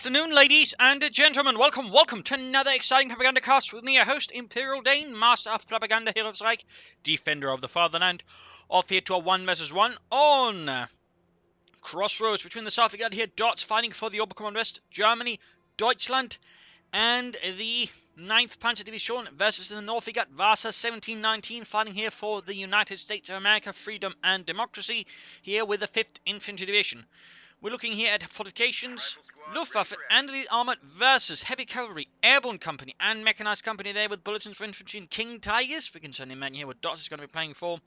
afternoon, ladies and gentlemen. Welcome to another exciting Propagandacast with me, your host, Imperial Dane, Master of Propaganda, Hero of Reich, Defender of the Fatherland, off here to a 1 vs 1 on Crossroads. Between the south, we got here Dots fighting for the Oberkommand West, Germany, Deutschland, and the 9th Panzer Division versus in the north, we got Vasa 1719 fighting here for the United States of America, freedom and democracy, here with the 5th Infantry Division. We're looking here at fortifications, Luftwaffe, and elite armored versus heavy cavalry, airborne company, and mechanized company there with bulletins for infantry and King Tigers. We can certainly imagine here what Dots is going to be playing for,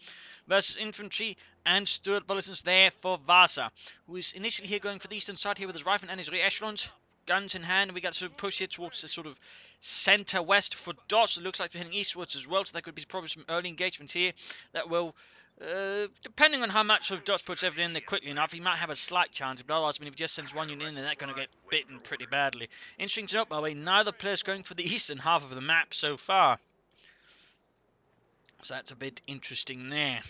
versus infantry and Stuart bulletins there for Vasa, who is initially here going for the eastern side here with his rifle and his rear echelons, guns in hand. We got to sort of push here towards the sort of center west for Dots. It looks like we're heading eastwards as well, so there could be probably some early engagements here that will. Depending on how much of Dots puts everything in there quickly enough, he might have a slight chance, but otherwise, I mean, if he just sends one unit in there, they're going to get bitten pretty badly. Interesting to note, by the way, neither player's going for the eastern half of the map so far. So that's a bit interesting there.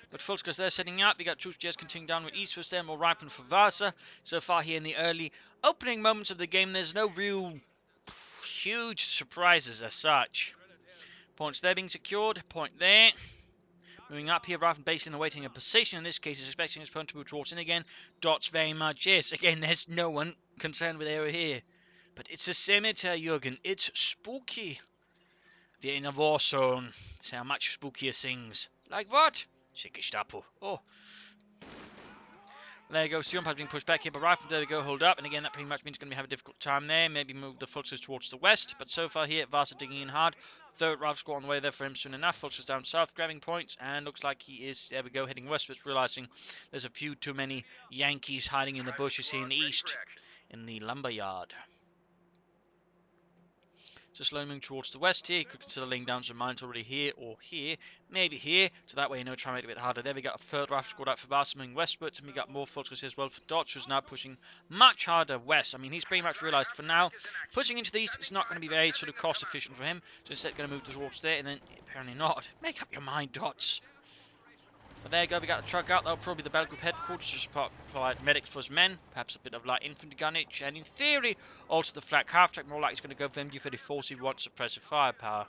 But Fulskers, they're setting up. We got troops just continuing down with eastwards there, more rifling for Vasa. So far here in the early opening moments of the game, there's no real huge surprises as such. Points there being secured, point there. Moving up here, rather than basically awaiting a position, in this case, is expecting his opponent to move towards in again. Dots very much is. Again, there's no one concerned with area here. But it's a cemetery, Jürgen. It's spooky. We're in a war zone. See how much spookier things. Like what? Gestapo. Oh. There you go. Jump has been pushed back here, but rifle, there we go, hold up. And again, that pretty much means it's going to have a difficult time there. Maybe move the Fulkers towards the west. But so far here, Vasa digging in hard. Third rifle squad on the way there for him soon enough. Fulkers down south, grabbing points. And looks like he is, there we go, heading westwards, realizing there's a few too many Yankees hiding in the bushes here in the east, in the lumberyard. So slowly moving towards the west here. He could consider laying down some mines already here or here. Maybe here. So that way, you know, try and make it a bit harder. There we got a third rifle squad out for Vasa moving westwards. And we got more Fulkers here as well for Dots, who's now pushing much harder west. I mean, he's pretty much realized for now, pushing into the east is not going to be very sort of cost efficient for him. So instead going to move towards there, and then apparently not. Make up your mind, Dots. But there you go, we got a truck out. That'll probably be the battle group headquarters to provide medics for his men. Perhaps a bit of light infantry gunnage. And in theory, also the flak half-track. More likely he's going to go for MG-34, so he wants suppressive firepower.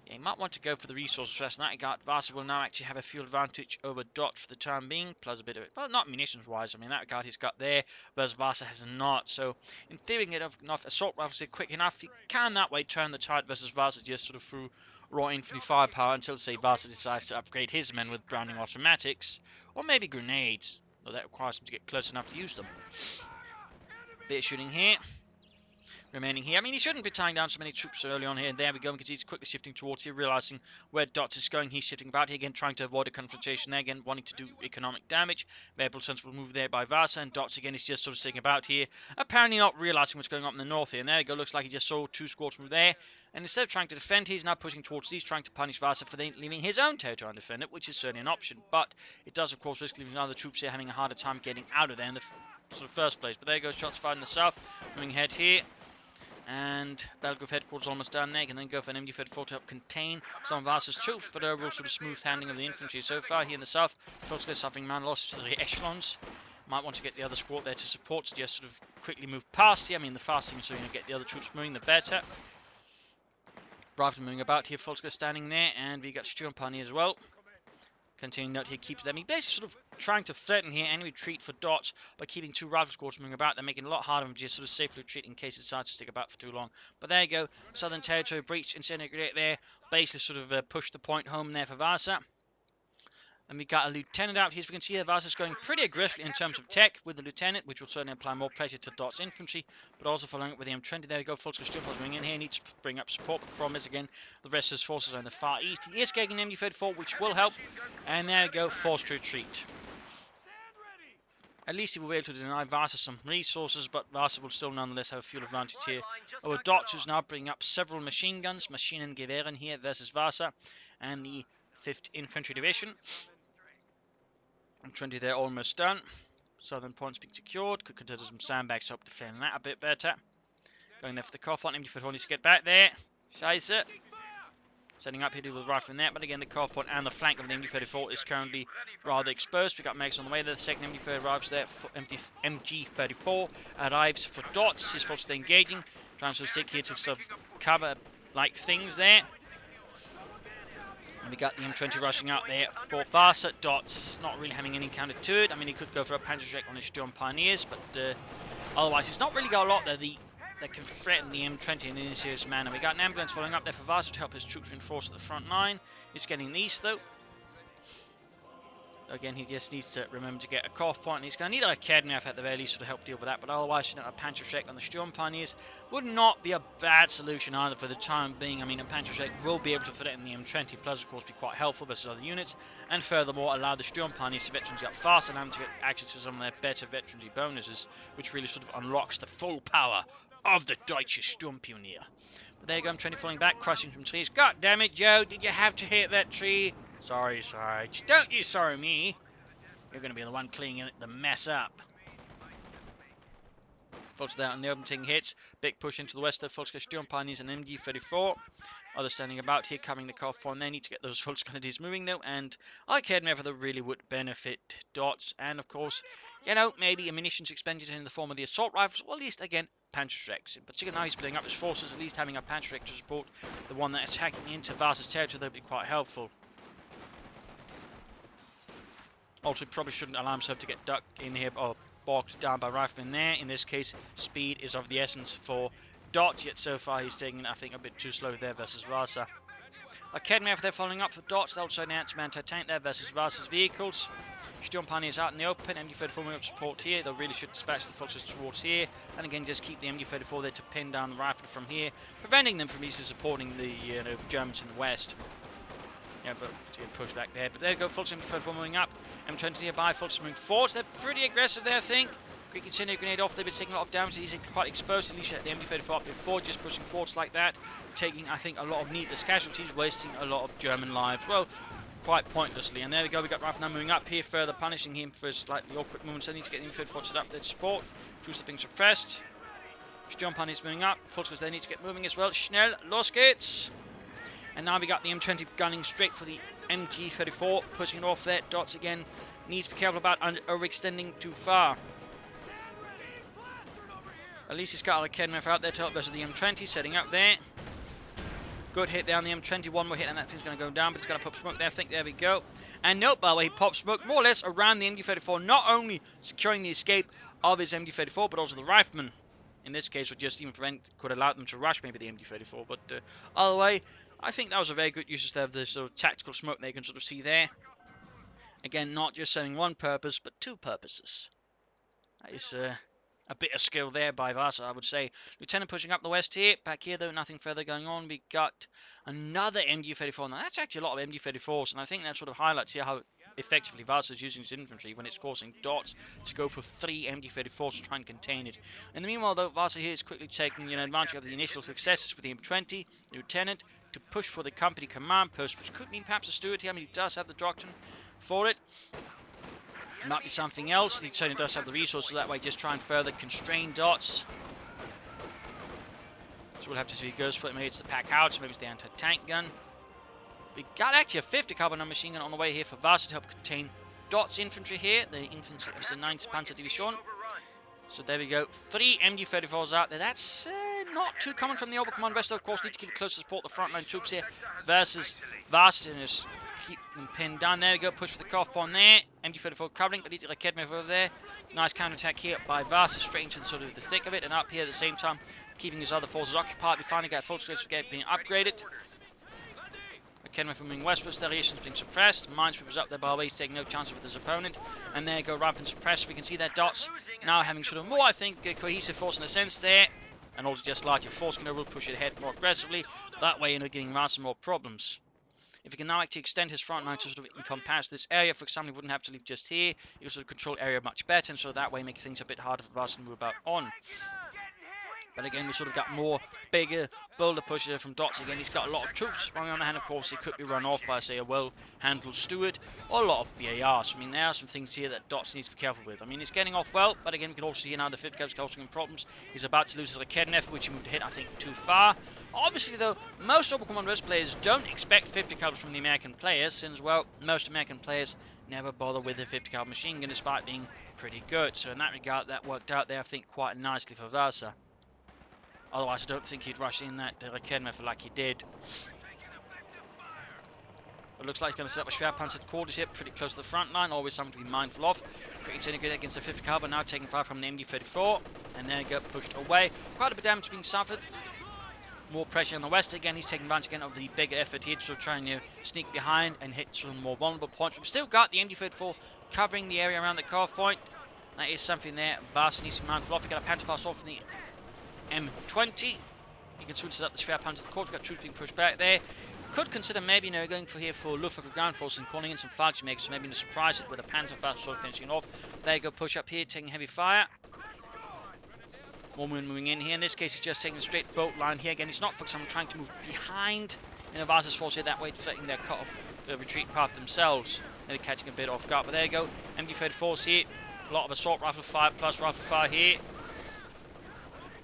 Yeah, he might want to go for the resources first. In that regard, Vasa will now actually have a fuel advantage over Dot for the time being. Plus a bit of it. Well, not munitions-wise. I mean, in that regard he's got there, whereas Vasa has not. So, in theory, he can get enough assault rifles here quick enough. He can that way turn the tide versus Vasa just sort of through raw infantry firepower until, say, Vasa decides to upgrade his men with Browning automatics, or maybe grenades, though that requires him to get close enough to use them. Bit of shooting here. Remaining here. I mean, he shouldn't be tying down so many troops early on here. And there we go, because he's quickly shifting towards here, realizing where Dots is going. He's shifting about here again, trying to avoid a confrontation there, again, wanting to do economic damage. Variable sensible move there by Vasa, and Dots again is just sort of sitting about here, apparently not realizing what's going on in the north here. And there we go, looks like he just saw two squads move there. And instead of trying to defend, he's now pushing towards these, trying to punish Vasa for leaving his own territory undefended, which is certainly an option. But it does, of course, risk leaving other troops here having a harder time getting out of there in the sort of first place. But there goes shots fired in the south, moving ahead here. And battle group headquarters almost done there. Can then go for an MG-34 to help contain some of Vasa's troops, but overall sort of smooth handling of the infantry. So far here in the south, folks are suffering man losses to the echelons. Might want to get the other squad there to support, so just sort of quickly move past here. I mean, the faster you can get the other troops moving, the better. Rifle moving about here, folks are standing there, and we got Sturmpani as well. Continuing note here, keeps them. He basically sort of trying to threaten here and retreat for Dots by keeping two rifle squads moving about. They're making it a lot harder for him to just sort of safely retreat in case it decides to stick about for too long. But there you go, Southern Territory breached, incendiary there. Basically sort of pushed the point home there for Vasa. And we got a lieutenant out here. As we can see here, Vasa's going pretty aggressively in terms of tech with the lieutenant, which will certainly apply more pressure to Dot's infantry, but also following up with the M20. There we go, Fulkers still moving in here. He needs to bring up support, but the problem is, again, the rest of his forces are in the far east. He is getting an MG-34, which will help. And there we go, forced to retreat. At least he will be able to deny Vasa some resources, but Vasa will still nonetheless have a fuel advantage here over Dots, who's now bringing up several machine guns, Maschinengewehren here versus Vasa, and the 5th Infantry Division. 20 there, almost done. Southern points being secured. Could consider some sandbags to help defend that a bit better. Going there for the cough on him. You needs to get back there. Scheiße. Setting up here to the rifle net, but again the core point and the flank of the MG34 is currently rather exposed. We've got Max on the way there. The second MG34 arrives there. MG34 arrives for dots. His folks are engaging. Trying to stick here to sort of cover like things there. And we got the M20 rushing out there for Vasa. Dots not really having any counter to it. I mean, he could go for a Panzerschreck on his Sturm Pioneers, but otherwise he's not really got a lot there. That can threaten the M20 in any serious manner. We got an ambulance following up there for Vasa to help his troops reinforce at the front line. He's getting these though. Again, he just needs to remember to get a core point. He's going to need a Kednev at the very least to help deal with that, but otherwise, a Panzerschreck on the Sturm Pioneers would not be a bad solution either for the time being. I mean, a Panzerschreck will be able to threaten the M20, plus, of course, be quite helpful versus other units, and furthermore, allow the Sturm Pioneers to veterans up fast and to get access to some of their better veterancy bonuses, which really sort of unlocks the full power of the Deutsche Sturmpionier. But there you go, M20 falling back, crushing some trees. God damn it, Joe, did you have to hit that tree? Sorry. Don't you sorry me. You're going to be the one cleaning the mess up. Folks there on the open taking hits. Big push into the west there. Folks got Sturm Pioneers and MG34. Others standing about here covering the cuff point. They need to get those Volks Grenadiers moving though. And I cared never that really would benefit dots. And of course, maybe a munitions expenditure in the form of the assault rifles. Or at least, again, Panzerschrecks. In particular, now he's building up his forces. At least having a Panzerschreck to support the one that's attacking into Vasa's territory, that would be quite helpful. Also, he probably shouldn't allow himself to get ducked in here or bogged down by riflemen there. In this case, speed is of the essence for Dots, yet so far he's taking, I think, a bit too slow there versus Vasa. Kednev there following up for Dots. They'll also an anti-tank there versus Vasa's vehicles. Sturm Pioneers out in the open. MG34 moving up support here. They really should dispatch the Foxes towards here. And again, just keep the MG34 there to pin down the rifle from here, preventing them from easily supporting the Germans in the west. Yeah, but to get pushed back there. But there you go, Fox MG34 moving up. M20 nearby, Fox moving forwards. They're pretty aggressive there, I think. Quick incendiary grenade off. They've been taking a lot of damage. He's quite exposed. At least at the MG34 up before, just pushing forwards like that, taking, I think, a lot of needless casualties, wasting a lot of German lives. Well, quite pointlessly. And there we go. We got Rifleman moving up here further, punishing him for slightly awkward movements. They need to get the MG34 set up there to support. Troops are being suppressed. Sturm Pioneers moving up. Volkswagen they need to get moving as well. Schnell, los geht's. And now we got the M20 gunning straight for the MG34, pushing it off there. Dots again needs to be careful about overextending too far. At least he's got a Kednev out there to help versus the M20, setting up there. Good hit there on the M20, one more hit and that thing's going to go down, but it's going to pop smoke there, I think, there we go. And note, by the way, he popped smoke more or less around the MG34, not only securing the escape of his MG34, but also the rifleman. In this case, would just even could allow them to rush maybe the MG34, but either way, I think that was a very good use of the sort of tactical smoke that you can sort of see there. Again, not just serving one purpose, but two purposes. That is a bit of skill there by Vasa, I would say. Lieutenant pushing up the west here. Back here, though, nothing further going on. We got another MG34. Now, that's actually a lot of MG34s, and I think that sort of highlights here how effectively Vasa is using his infantry when it's causing Dots to go for 3 MG34s to try and contain it. In the meanwhile, though, Vasa here is quickly taking advantage of the initial successes with the M20, Lieutenant, to push for the company command post, which could mean perhaps a steward here. I mean, he does have the doctrine for it. It might be something else. He certainly does have the resources that way, just try and further constrain Dots. So we'll have to see if he goes for it. Maybe it's the pack out, maybe it's the anti-tank gun. We got actually a 50 caliber machine gun on the way here for Vasa to help contain Dots infantry here, the infantry of the 9th Panzer Division. So there we go, 3 MG34s out there. That's not too common from the Oberkommand West, of course. Need to keep close to support the frontline troops here versus Vasa and just keep them pinned down. There we go, push for the cough on there. MG34 covering, but need to get over there. Nice counter-attack here by Vasa, straight into the sort of the thick of it, and up here at the same time, keeping his other forces occupied. We finally got Volkswagen being upgraded. Kednev moving westwards, their reactions being suppressed. Minesweeper's up there, by the way, he's taking no chance with his opponent. And there you go, Rifleman suppressed. We can see their Dots now having sort of more, I think, cohesive force in a sense there. And also just larger force can push it ahead more aggressively. That way, getting around some more problems. If he can now actually extend his front line to sort of encompass this area, for example, he wouldn't have to leave just here. He would sort of control area much better, and so that way make things a bit harder for Vasa to move about on. But again, we sort of got more bigger, bolder pushes from Dots. Again, he's got a lot of troops. On the other hand, of course, he could be run off by, say, a well-handled Steward or a lot of BARs. I mean, there are some things here that Dots needs to be careful with. I mean, he's getting off well, but again, we can also see now the 50 caps causing him problems. He's about to lose his Kednev, which he moved to hit, I think, too far. Obviously, though, most Open Command West players don't expect 50 calibers from the American players, since, well, most American players never bother with a 50 caliber machine gun despite being pretty good. So in that regard, that worked out there, I think, quite nicely for Vasa. Otherwise, I don't think he'd rush in that Kednev like he did. It looks like he's going to set up a Schwerpanzer quarters here, pretty close to the front line, always something to be mindful of. Creating any good against the 50 caliber, now taking fire from the MD-34, and then get pushed away. Quite a bit of damage being suffered. More pressure on the west again. He's taking advantage again of the bigger effort here to sort of try and sneak behind and hit some more vulnerable points. We've still got the MD-34 covering the area around the cutoff point. That is something there. Vasa needs to be mindful of. We've got a Panzer fast off from the M20. You can soon set up the Schwerpanzer quarters. We've got troops being pushed back there. Could consider maybe going for here for Luftwaffe ground force and calling in some fire makers, so maybe surprise it with a Panzer fast sort of finishing off. There you go, push up here, taking heavy fire. More moving in here. In this case, he's just taking a straight boat line here. Again, he's not focused on trying to move behind in Vasa's force here. That way, setting their cut off the retreat path themselves. Maybe catching a bit off guard. But there you go. MD-34 here. A lot of assault rifle fire plus rifle fire here.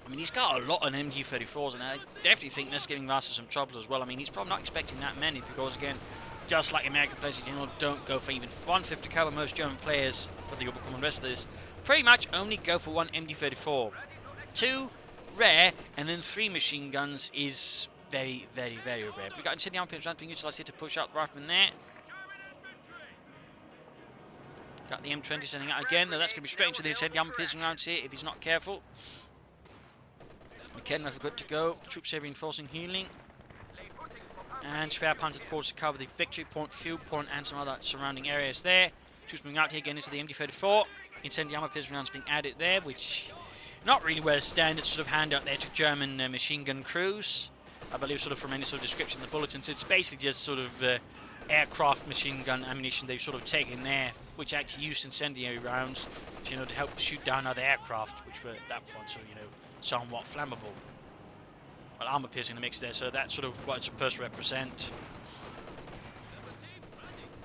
I mean, he's got a lot of MG-34s, and I definitely think that's giving Vasa some trouble as well. I mean, he's probably not expecting that many because, again, just like American players in general, don't go for even 150 caliber. Most German players, for the Oberkommand rest of this, pretty much only go for one MG-34. 2 rare, and then 3 machine guns is very, very, very rare. We've got incendiary pins being utilised here to push out the rifleman there. Got the M20 sending out again. Now that's going to be straight into the incendiary piercing rounds here if he's not careful. McKenna are good to go. Troops here reinforcing healing. And Schwerpanzer quarters to cover the victory point, field point, and some other surrounding areas there. Troops moving out here again into the MD-34. Incendiary piercing rounds being added there, which not really where a standard sort of handout there to German machine gun crews. I believe sort of from any sort of description in the bulletins, it's basically just sort of aircraft machine gun ammunition they've sort of taken there, which actually used incendiary rounds, to help shoot down other aircraft, which were at that point, so somewhat flammable. Well, armor piercing the mix there, so that's sort of what it's supposed to represent.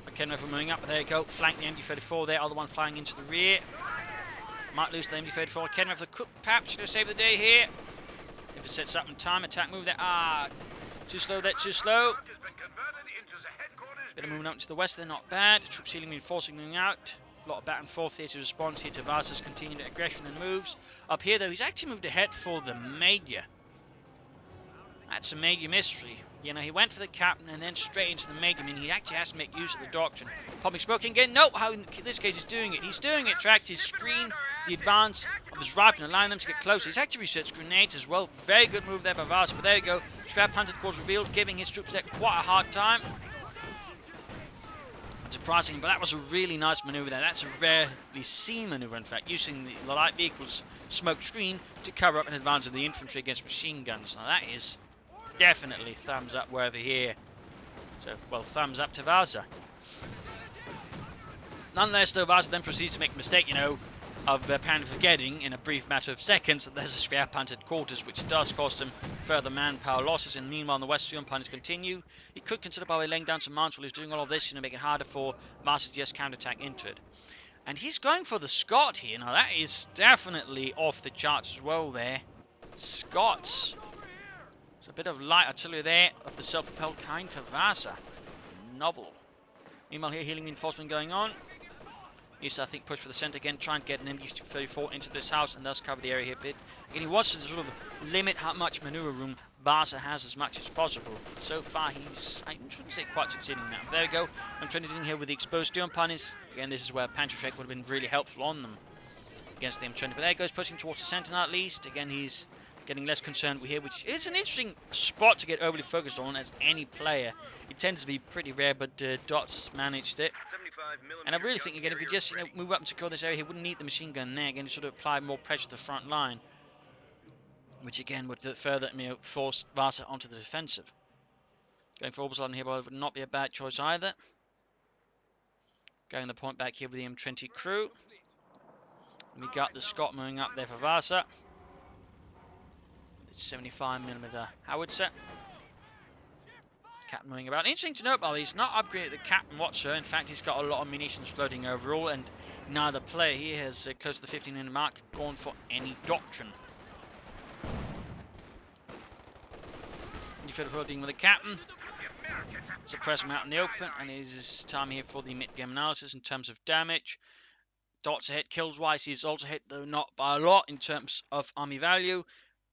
McKenna moving up, there you go, flank the MD-34 there, other one flying into the rear. Might lose the MD-34. Kenner could perhaps going to save the day here. If it sets up in time, attack move there. Too slow there, too slow. Bit of moving up to the west there, not bad. Troops healing, reinforcing, moving out. A lot of back and forth here to respond here to Vasa's continued aggression and moves. Up here though, he's actually moved ahead for the Major. That's a major mystery. He went for the captain and then straight into the Major. I mean, he actually has to make use of the doctrine. Public smoking again. Nope, how in this case he's doing it. He's doing it to actually screen the advance of his rifle and allowing them to get closer. He's actually researched grenades as well. Very good move there by Vasa. But there you go. Schwerpanzer quarters revealed, giving his troops there quite a hard time. Surprising, but that was a really nice maneuver there. That's a rarely seen maneuver, in fact, using the light vehicle's smoke screen to cover up an advance of the infantry against machine guns. Now that is definitely thumbs up worthy here. So, well, thumbs up to Vasa. Nonetheless, though, Vasa then proceeds to make a mistake, of apparently forgetting in a brief matter of seconds that there's a Schwerpanzer quarters, which does cost him further manpower losses. And meanwhile, on the west, Schwerpanzers continue. He could consider by laying down some mines while he's doing all of this, make it harder for Vasa to just counterattack into it. And he's going for the Scot here. Now, that is definitely off the charts as well there. Scots. It's a bit of light artillery there of the self-propelled kind for Vasa. Novel. Meanwhile, here, healing reinforcement going on. Needs to, I think, push for the centre again, try and get an MD-34 into this house and thus cover the area here a bit. Again, he wants to sort of limit how much manoeuvre room Vasa has as much as possible. So far, he's, I shouldn't say quite succeeding now. There we go. I'm trying to do here with the exposed steel punies. Again, this is where Panzerschreck would have been really helpful on them against the M20. But there he goes, pushing towards the centre now at least. Again, he's getting less concerned with here, which is an interesting spot to get overly focused on as any player. It tends to be pretty rare, but Dots managed it. And I really think, again, if you just move up and secure this area, he wouldn't need the machine gun there. Again, to sort of apply more pressure to the front line, which again would further force Vasa onto the defensive. Going for Obersalon here would not be a bad choice either. Going the point back here with the M20 crew. We got the Scot moving up there for Vasa. 75mm howitzer. Captain moving about. Interesting to note, by the way, he's not upgraded the Captain whatsoever. In fact, he's got a lot of munitions floating overall, and neither player here has, close to the 15-minute mark, gone for any doctrine. USF dealing with the Captain. Suppress him out in the open, and it is time here for the mid-game analysis in terms of damage. Dots ahead kills-wise, he's also hit, though not by a lot in terms of army value.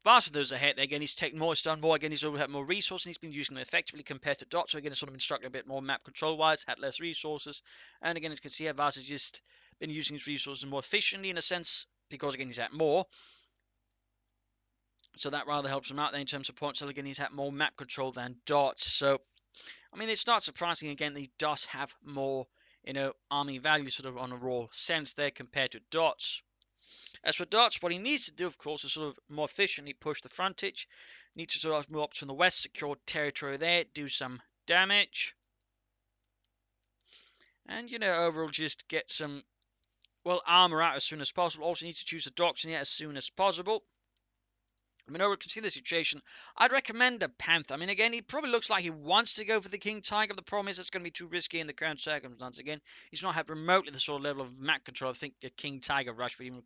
Vasa those ahead, again, he's taken more, he's done more, again, he's already had more resources, and he's been using them effectively compared to Dot, so again, it's sort of been struggling a bit more map control-wise, had less resources, and again, as you can see here, Vasa's just been using his resources more efficiently, in a sense, because, again, he's had more, so that rather helps him out there in terms of points, so again, he's had more map control than Dot, so, I mean, it's not surprising, again, that he does have more, army value, sort of, on a raw sense there, compared to Dot's. As for Dots, what he needs to do, of course, is sort of more efficiently push the frontage. Needs to sort of move up to the west, secure territory there, do some damage. And, overall just get some, armor out as soon as possible. Also needs to choose a doctrine here as soon as possible. I mean, overall, to see the situation, I'd recommend a Panther. I mean, again, he probably looks like he wants to go for the King Tiger. The problem is it's going to be too risky in the current circumstances. Again, he's not have remotely the sort of level of map control. I think a King Tiger rush would even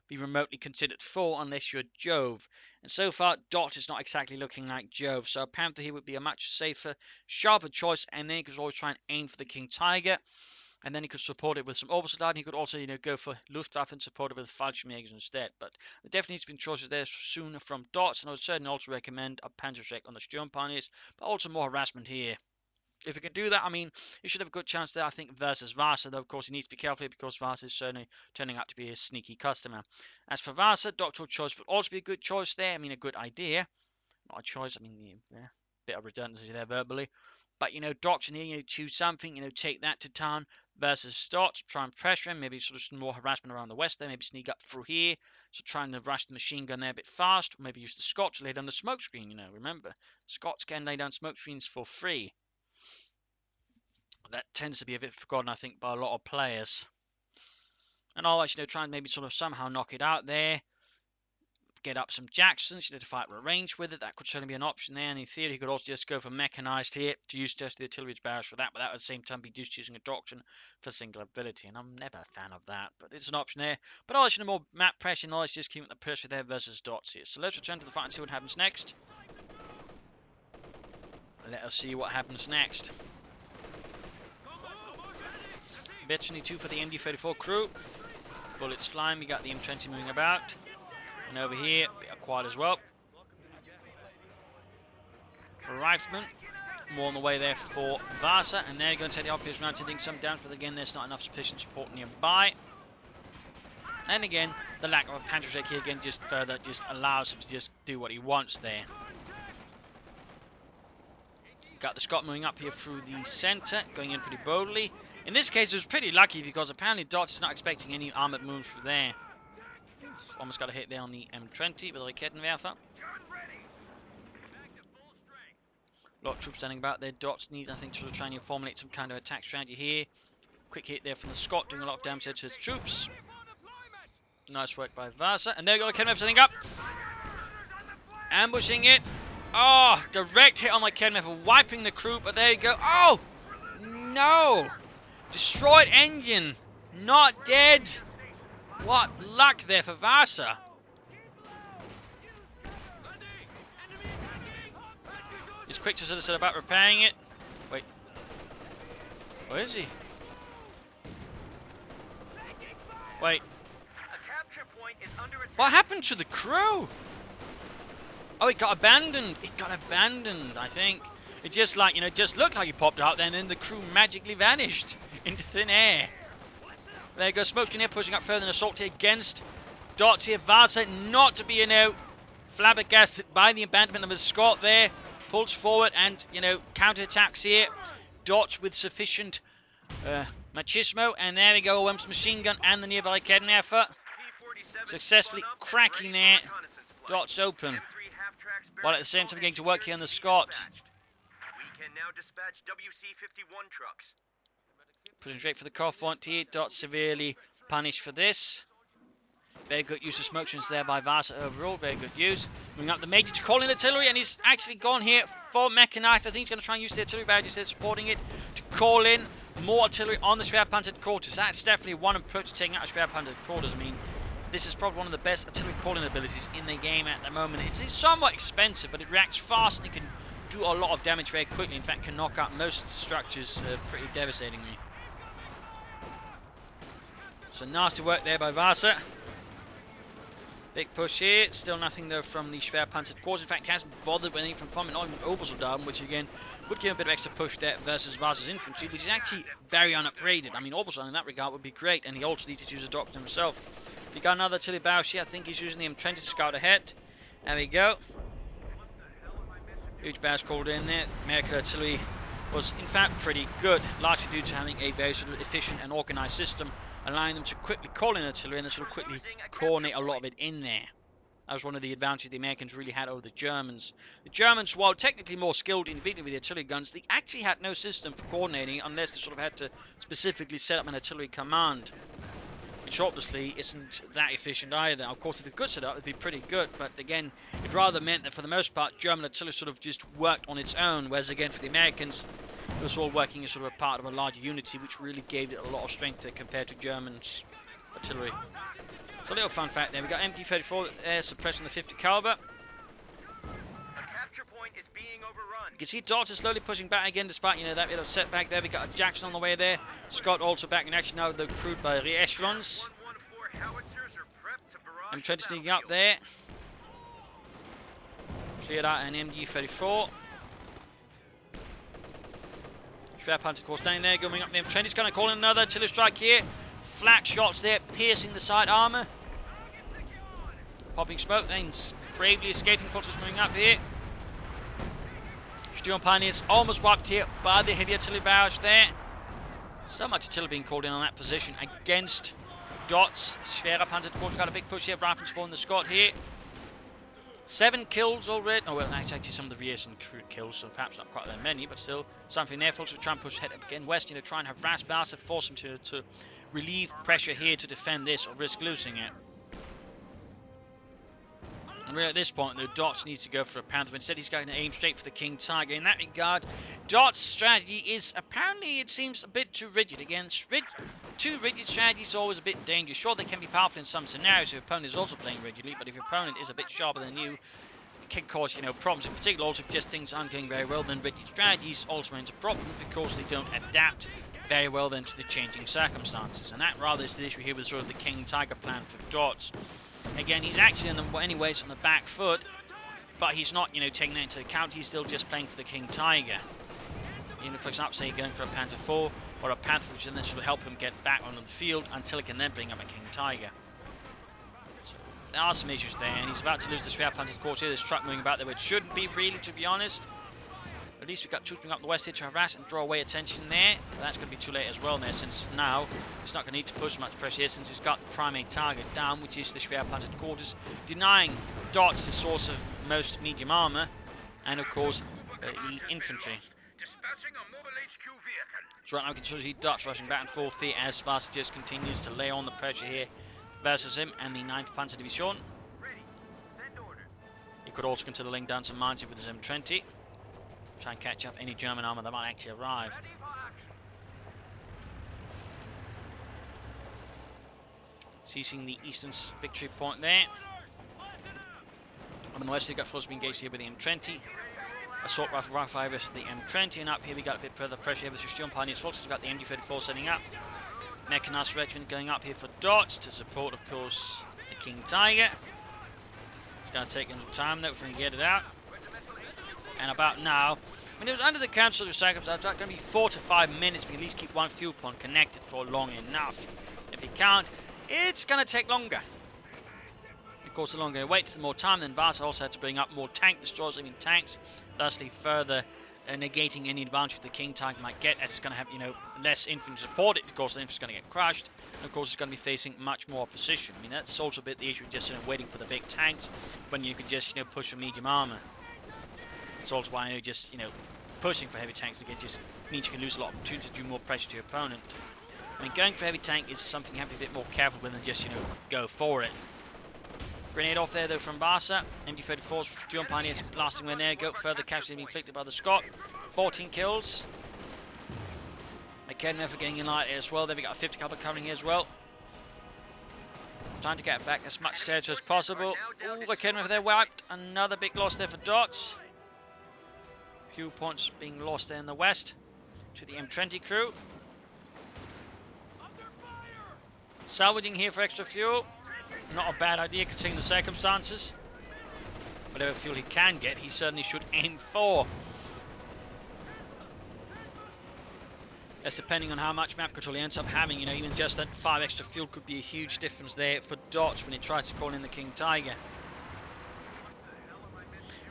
be remotely considered for unless you're Jove. And so far, Dot is not exactly looking like Jove. So a Panther here would be a much safer, sharper choice. And then he could always try and aim for the King Tiger. And then he could support it with some Obersoldaten. And he could also, go for Luftwaffe and support it with Fallschirmjägers instead. But there definitely needs to be choices there sooner from Dots. And I would certainly also recommend a Panzerschreck on the Sturmpioneers. But also more harassment here. If he can do that, I mean, he should have a good chance there, I think, versus Vasa. Though, of course, he needs to be careful here because Vasa is certainly turning out to be a sneaky customer. As for Vasa, doctoral choice would also be a good choice there. I mean, a good idea. Not a choice. I mean, yeah, bit of redundancy there verbally. But, doctrine here, choose something, take that to town versus Dot. Try and pressure him. Maybe sort of some more harassment around the west there. Maybe sneak up through here. So trying to rush the machine gun there a bit fast. Or maybe use the Scots to lay down the smoke screen, Remember, Scots can lay down smoke screens for free. That tends to be a bit forgotten, I think, by a lot of players. And I'll actually try and maybe sort of somehow knock it out there. Get up some Jacksons, to fight with range with it. That could certainly be an option there. And in theory, he could also just go for mechanized here to use just the artillery barrage for that. But at the same time, be just using a doctrine for single ability. And I'm never a fan of that. But it's an option there. But I'll actually more map pressure. And I'll just keep the pressure there versus Dots here. So let's return to the fight and see what happens next. Let us see what happens next. Betchney 2 for the MD-34 crew. Bullets flying, we got the M20 moving about. And over here, a bit quiet as well. Rifleman, more on the way there for Vasa. And they're going to take the RPS round, taking some damage, but again, there's not enough sufficient support nearby. And again, the lack of a Panzerschreck here again just further allows him to just do what he wants there. Got the Scot moving up here through the centre, going in pretty boldly. In this case, it was pretty lucky because apparently Dot is not expecting any armoured moves through there. Almost got a hit there on the M20 with Raketenwerfer. A lot of troops standing about there. Dots need, I think, to try and formulate some kind of attack strategy here. Quick hit there from the Scot, doing a lot of damage to his troops. Nice work by Vasa. And there we go, Raketenwerfer setting up. Ambushing it. Oh, direct hit on Raketenwerfer, wiping the crew, but there you go. Oh, no. Destroyed engine. Not dead. What luck there for Vasa. He's quick to sort of set about repairing it. Wait. Where is he? Wait. What happened to the crew? Oh, it got abandoned. It got abandoned, I think. It just like, just looked like he popped out there and then the crew magically vanished into thin air. There you go, Smoking here, pushing up further in assault here against Dots here. Vasa not to be, flabbergasted by the abandonment of his Scot there. Pulls forward and, counterattacks here. Dots with sufficient machismo. And there we go, Wem's machine gun and the nearby Raketenwerfer. Successfully cracking there. Dots open. While at the same time getting to work here on the Scot. We can now dispatch WC-51 trucks. Pushing straight for the cough point here. Dots severely punished for this. Very good use of smoke screens there by Vasa overall. Very good use. Moving up the major to call in artillery, and he's actually gone here for mechanized. I think he's going to try and use the artillery badges there, supporting it to call in more artillery on the Schwerpanzer quarters. That's definitely one approach to taking out Schwerpanzer quarters. I mean, this is probably one of the best artillery calling abilities in the game at the moment. It's somewhat expensive, but it reacts fast and it can do a lot of damage very quickly. In fact, can knock out most structures pretty devastatingly. So nasty work there by Vasa. Big push here. Still nothing though from the Schwerpanzer quarters. In fact, hasn't bothered with anything from it, not even Obersoldaten, which again would give a bit of extra push there versus Vasa's infantry, which is actually very unupgraded. I mean, Obersoldaten in that regard would be great, and he also needs to use a doctor himself. We got another artillery barrage here. I think he's using the M20 to scout ahead. There we go. Huge barrage called in there. American artillery was in fact pretty good, largely due to having a very sort of efficient and organized system, allowing them to quickly call in artillery and then sort of quickly coordinate a lot of it in there. That was one of the advantages the Americans really had over the Germans. The Germans, while technically more skilled individually with the artillery guns, they actually had no system for coordinating unless they sort of had to specifically set up an artillery command, which obviously isn't that efficient either. Of course, if it's good set up, it'd be pretty good, but again, it rather meant that for the most part, German artillery sort of just worked on its own, whereas again, for the Americans, it was all working as sort of a part of a larger unity, which really gave it a lot of strength compared to Germans' artillery. So a little fun fact there, we got MG34 there suppressing the 50 caliber. You can see Dodge is slowly pushing back again, despite that little setback there. We got a Jackson on the way there. Scott also back in action now, though crewed by re-echelons. M20 sneaking up there. Cleared out an MG34. Schwerpanzer of course down there, going up the M20. He's going to call in another artillery strike here. Flak shots there, piercing the side armour. Popping smoke, then bravely escaping. Forces moving up here. Sturm Pioneers almost wiped here by the heavy artillery barrage there. So much artillery being called in on that position against Dots. Schwerer Panzer got a big push here. Rifle spawn the Scott here. 7 kills already. Oh well, that's actually some of the Viers and crude kills, so perhaps not quite that many, but still something there. Folks will try and push ahead again west. Try and harass Vasa, force him to relieve pressure here to defend this or risk losing it. And really at this point, the Dots needs to go for a Panther. Instead, he's going to aim straight for the King Tiger. In that regard, Dots' strategy is apparently, it seems, a bit too rigid. Again, too rigid strategy is always a bit dangerous. Sure, they can be powerful in some scenarios if your opponent is also playing rigidly, but if your opponent is a bit sharper than you, it can cause problems. In particular, also if just things aren't going very well, then rigid strategies also enter problems because they don't adapt very well then to the changing circumstances. And that rather is the issue here with sort of the King Tiger plan for Dots. Again, he's actually in many ways on the back foot, but he's not, taking that into account. He's still just playing for the King Tiger. Even for example, say going for a Panther 4 or a Panther, which will then sort of help him get back onto the field until he can then bring up a King Tiger. So there are some issues there, and he's about to lose the Schwerpanzer. Of course, here there's truck moving about there, which shouldn't be really, to be honest. At least we've got troops up the west here to harass and draw away attention there. But that's going to be too late as well there, since now it's not going to need to push much pressure here, since he's got the primary target down, which is the Schwerpanzer quarters, denying Dots the source of most medium armour, and of course the infantry. So right now we can see Dots rushing back and forth here as Vasa just continues to lay on the pressure here versus him and the 9th Panzer Division. He could also consider laying down some mines here with his M20. Try and catch up any German armour that might actually arrive. Seizing the eastern victory point there. On the west, we've got forces being engaged here with the M20. Assault rifle fire versus the M20, and up here we got a bit further pressure here with the Sturm Pioneers forces. We've got the MG34 setting up. Mechanized regiment going up here for Dots to support, of course, the King Tiger. It's going to take some time though before we get it out. And about now, when it was under the council of circumstances, it's going to be 4 to 5 minutes. We can at least keep one fuel point connected for long enough. If we can't, it's going to take longer. Of course, the longer we wait, the more time. Then Vasa also had to bring up more tank destroyers, even tanks, thusly further negating any advantage the King Tiger might get, as it's going to have less infantry support. Of course, the infantry is going to get crushed. And of course, it's going to be facing much more opposition. I mean, that's also a bit the issue, just waiting for the big tanks when you could just push a medium armor. It's also why just pushing for heavy tanks again just means you can lose a lot of opportunity to do more pressure to your opponent. I mean, going for heavy tank is something you have to be a bit more careful with than just, go for it. Grenade off there, though, from Vasa. MD-34's Dual Pioneers blasting when there. Go further casualties being inflicted by the Scot. 14 kills. Again, never getting in light as well. Then we got a 50 caliber covering here as well. Trying to get back as much territory as possible. Ooh, again, over there wiped. Another big loss there for Dots. Few points being lost there in the west to the M20 crew. Salvaging here for extra fuel. Not a bad idea considering the circumstances. Whatever fuel he can get, he certainly should aim for. Yes, depending on how much map control he ends up having, even just that 5 extra fuel could be a huge difference there for Dots when he tries to call in the King Tiger.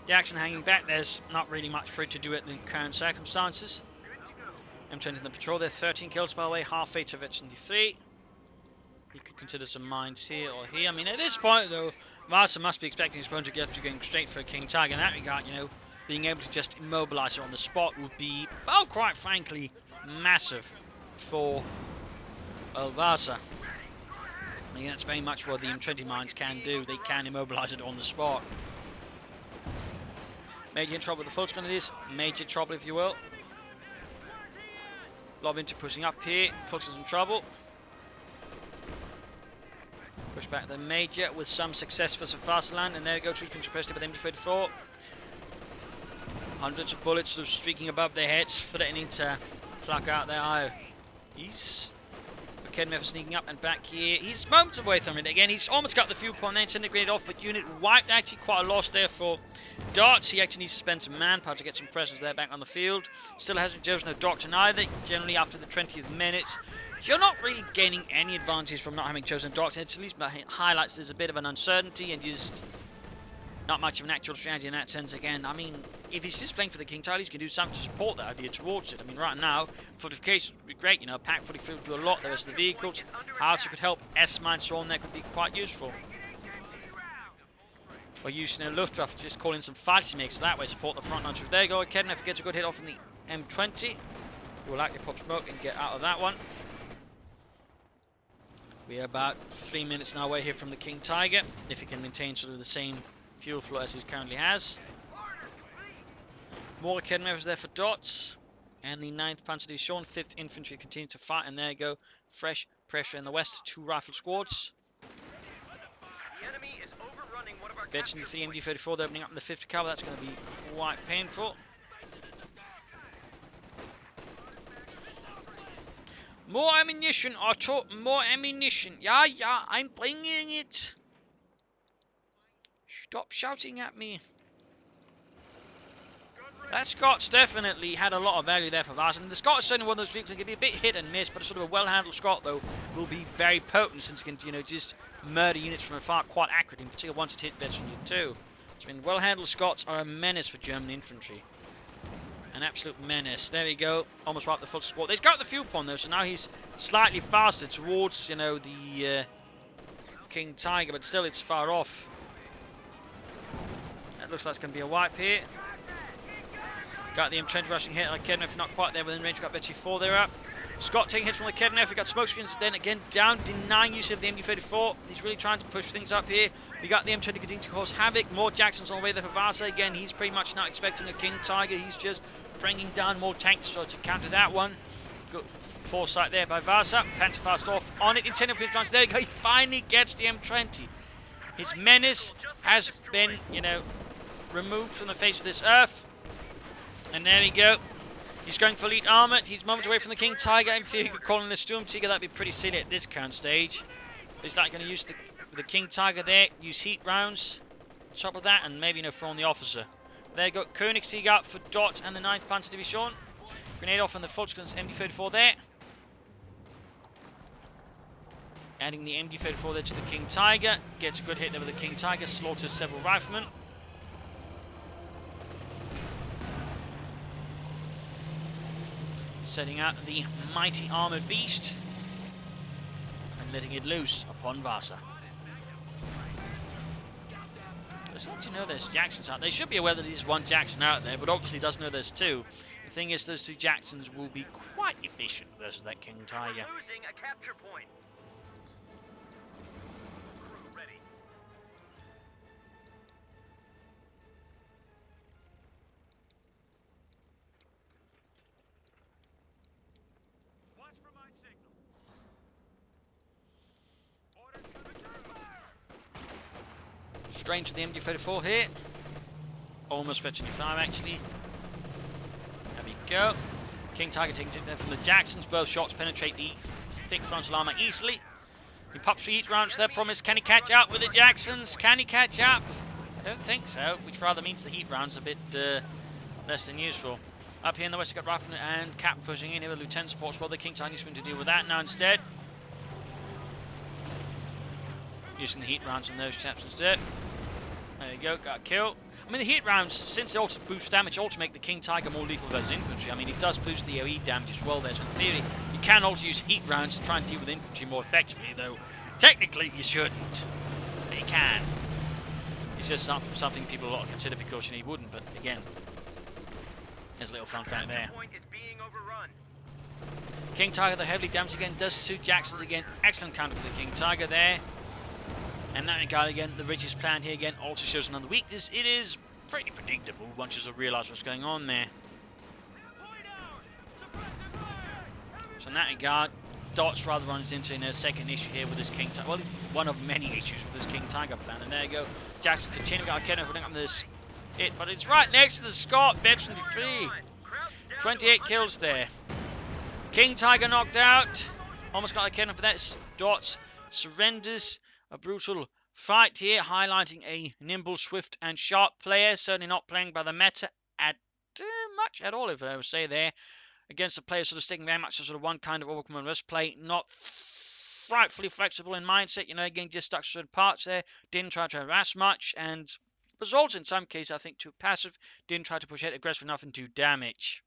The action hanging back, there's not really much for it to do in the current circumstances. M20 in the patrol there, 13 kills by the way, half fate to H73. He could consider some mines here or here. I mean, at this point though, Vasa must be expecting his opponent to get up to going straight for a King Tiger. In that regard, being able to just immobilize her on the spot would be, well, quite frankly, massive for Vasa. I mean, that's very much what the M20 mines can do. They can immobilize it on the spot. Major in trouble with the Fultz Grenadiers. Major trouble, if you will. Lob into pushing up here. Fultz is in trouble. Push back the Major with some success for Vasaland. And there we go. Troops being suppressed by the MD-34. Hundreds of bullets sort of streaking above their heads, threatening to pluck out their eye. He's Kedmev sneaking up and back here. He's moments away from it again. He's almost got the fuel point there, integrated off, but unit wiped. Actually, quite a loss there for Dots. He actually needs to spend some manpower to get some presence there back on the field. Still hasn't chosen a doctrine either. Generally, after the 20th minute, you're not really gaining any advantage from not having chosen a doctrine. It at least highlights there's a bit of an uncertainty and just not much of an actual strategy in that sense again. I mean, if he's just playing for the King Tiger, he's going to do something to support that idea towards it. I mean, right now, fortifications would be great. Pack fortifications would do a lot. The rest of the vehicles, howitzer could help. S-mines thrown there could be quite useful. Or using a Luftwaffe to just call in some fighting makers that way, support the front line. There you go, Kednev gets a good hit off from the M20. He will likely pop smoke and get out of that one. We're about 3 minutes now away here from the King Tiger, if he can maintain sort of the same fuel flow as he currently has. More Kedmevs there for Dots. And the 9th Panzer Division, 5th Infantry continue to fight. And there you go. Fresh pressure in the west. 2 rifle squads. Betching the 3 MD-34. They're opening up in the 5th Cavalry. That's going to be quite painful. More ammunition, Otto. More ammunition. Yeah, I'm bringing it. Stop shouting at me. That Scots definitely had a lot of value there for Vasa. And the Scot is certainly one of those vehicles that can be a bit hit and miss, but a sort of a well-handled Scot, though, will be very potent since it can, just murder units from afar quite accurately, in particular once it hit veteran unit 2. I mean, well-handled Scots are a menace for German infantry. An absolute menace. There we go. Almost wiped the full squad. He's got the fuel pond, though, so now he's slightly faster towards, the King Tiger, but still it's far off. That looks like it's going to be a wipe here. Got the M20 rushing hit like Kednev, not quite there within range. Got Betchy 4 there up. Scott taking hits from the Kednev. We got smoke screens then again down, denying use of the MD-34. He's really trying to push things up here. We got the M20 continuing to cause havoc. More Jacksons on the way there for Vasa. Again, he's pretty much not expecting a King Tiger. He's just bringing down more tanks to counter that one. Good foresight there by Vasa. Panzerfaust off on it. Incentive for his there you go. He finally gets the M20. His menace has been, removed from the face of this earth. And there we go. He's going for elite armor. He's moments away from the King Tiger. In theory, he could call in the Storm Tiger. That'd be pretty silly at this current stage. But he's not going to use the King Tiger there. Use heat rounds. On top of that, and maybe throw on the officer. There you go. Koenigsegg up for Dot and the 9th Panzer Division. Grenade off on the Volkskriegs MD-34 there. Adding the MD-34 there to the King Tiger. Gets a good hit there with the King Tiger. Slaughters several riflemen. Setting out the mighty armoured beast and letting it loose upon Vasa. Just let you know there's Jacksons out there. They should be aware that there's one Jackson out there, but obviously doesn't know there's 2. In thing is, those two Jacksons will be quite efficient versus that King Tiger. We're losing a capture point. Ready. Watch for my signal. Orders coming through. Strange to the MG34 here. Almost fetching your fire actually. There we go. King Tiger taking it there from the Jacksons. Both shots penetrate the thick frontal armor easily. He pops 3 heat rounds there. Promise, can he catch up with the Jacksons? Can he catch up? I don't think so, which rather means the heat rounds a bit less than useful. Up here in the west, we've got Ruffin and Cap pushing in here with Lieutenant support. Well, the King Tiger is going to deal with that now instead. Using the heat rounds on those chaps instead. There you go, got a kill. I mean, the heat rounds, since they also boost damage, also make the King Tiger more lethal versus infantry. I mean, it does boost the AoE damage as well there, so in theory, you can also use heat rounds to try and deal with infantry more effectively, though technically you shouldn't. But you can. It's just something people ought to consider because you wouldn't, but again, there's a little fun fact there. Point is being overrun. King Tiger, the heavily damaged again, does suit Jacksons again. Excellent counter for the King Tiger there. And that regard again, the Ridge's plan here again also shows another weakness. It is pretty predictable once you realise what's going on there. So in that regard, Dots rather runs into a second issue here with this King Tiger. Well, it's one of many issues with this King Tiger plan. And there you go. Jackson continuing to get holding up this it, but it's right next to the Scott. Beb's 23. 28 kills there. King Tiger knocked out. Almost got a cannon for that. Dots surrenders. A brutal fight here, highlighting a nimble, swift, and sharp player. Certainly not playing by the meta at much at all, if I would say there. Against a player sort of sticking very much to sort of one kind of overcome and rest play. Not frightfully flexible in mindset. You know, again, just stuck to certain parts there. Didn't try to harass much. And results in some cases, I think, too passive. Didn't try to push it aggressive enough and do damage.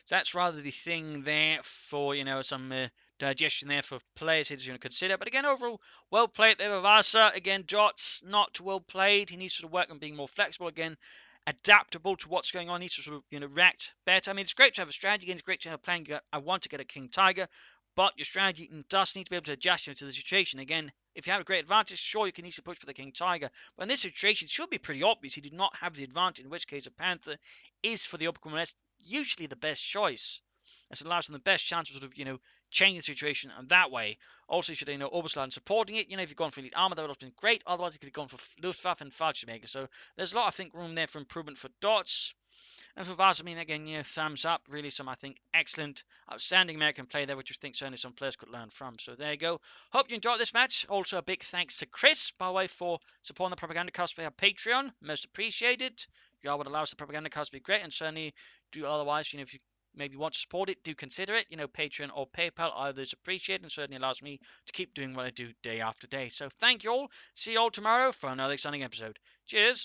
So that's rather the thing there for, you know, some digestion there for players here to consider. But again, overall, well played there with Vasa. Again, Dots, not too well played. He needs to sort of work on being more flexible. Again, adaptable to what's going on. He needs to sort of, you know, react better. I mean, it's great to have a strategy. Again, it's great to have a plan. I want to get a King Tiger. But your strategy does need to be able to adjust to the situation. Again, if you have a great advantage, sure, you can easily push for the King Tiger. But in this situation, it should be pretty obvious he did not have the advantage, in which case a Panther is, for the upcoming rest, usually the best choice. It allows them the best chance of sort of, you know, changing the situation and that way. Also, you should, you know, overslide supporting it. You know, if you've gone for elite armor, that would have been great. Otherwise, you could have gone for Luftwaffe and Fallschirmjäger. So there's a lot, I think, room there for improvement for Dots. And for Vasa, I mean, again, yeah, thumbs up. Really some, I think, excellent, outstanding American play there, which I think certainly some players could learn from. So there you go. Hope you enjoyed this match. Also, a big thanks to Chris, by the way, for supporting the Propagandacast via Patreon. Most appreciated. You all would allow us the Propagandacast to be great, and certainly do otherwise, you know, if you maybe want to support it, do consider it. You know, Patreon or PayPal, either is appreciated and certainly allows me to keep doing what I do day after day. So thank you all. See you all tomorrow for another exciting episode. Cheers.